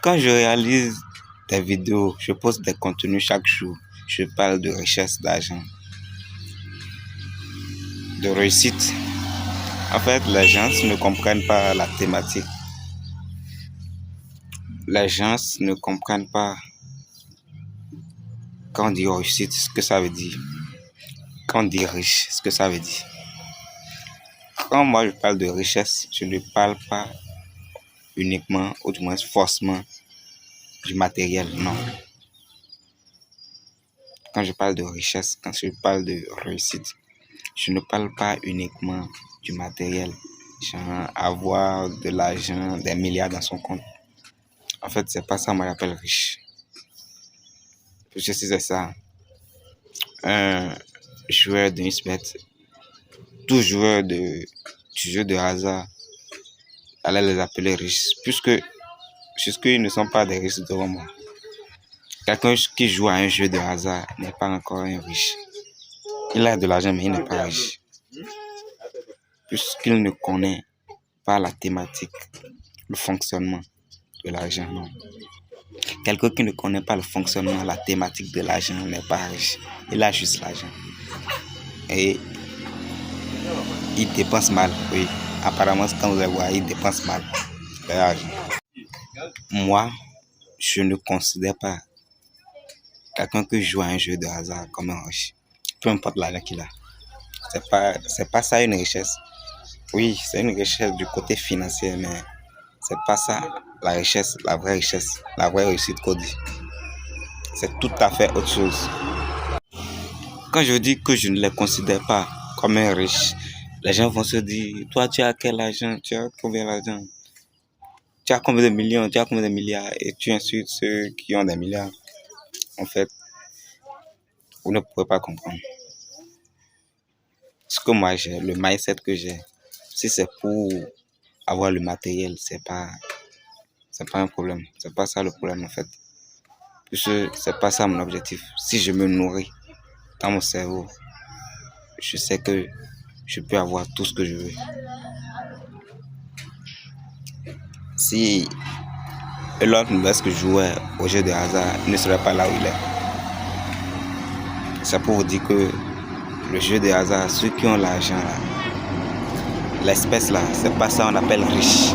Quand je réalise des vidéos, je poste des contenus chaque jour, je parle de richesse, d'argent, de réussite. En fait, les gens ne comprennent pas la thématique. Les gens ne comprennent pas quand on dit réussite, ce que ça veut dire. Quand on dit riche, ce que ça veut dire. Quand moi je parle de richesse, je ne parle pas uniquement, ou du moins forcément, du matériel, non. Quand je parle de richesse, quand je parle de réussite, je ne parle pas uniquement du matériel, genre avoir de l'argent, des milliards dans son compte. En fait, c'est pas ça que moi j'appelle riche. Je sais c'est ça. Un joueur de Xbet, tout joueur du jeu de hasard, allait les appeler riches, puisqu'ils ne sont pas des riches devant moi. Quelqu'un qui joue à un jeu de hasard n'est pas encore un riche. Il a de l'argent, mais il n'est pas riche. Puisqu'il ne connaît pas la thématique, le fonctionnement de l'argent, non. Quelqu'un qui ne connaît pas le fonctionnement, la thématique de l'argent n'est pas riche. Il a juste l'argent. Et il dépense mal, oui. Apparemment, quand vous allez voir, il dépense mal l'argent. Moi, je ne considère pas quelqu'un qui joue à un jeu de hasard comme un riche. Peu importe l'argent qu'il a. C'est pas ça une richesse. Oui, c'est une richesse du côté financier, mais c'est pas ça la richesse, la vraie réussite qu'on dit. C'est tout à fait autre chose. Quand je dis que je ne les considère pas comme un riche, les gens vont se dire, toi tu as quel argent, tu as combien d'argent, tu as combien de millions, tu as combien de milliards, et tu insultes ceux qui ont des milliards. En fait, vous ne pouvez pas comprendre. Ce que moi j'ai, le mindset que j'ai, si c'est pour avoir le matériel, c'est pas un problème. C'est pas ça le problème en fait. Puisque c'est pas ça mon objectif. Si je me nourris dans mon cerveau, je sais que je peux avoir tout ce que je veux. Si Elon Musk jouait au jeu de hasard, il ne serait pas là où il est. C'est pour vous dire que le jeu de hasard, ceux qui ont l'argent là, l'espèce là, c'est pas ça qu'on appelle riche.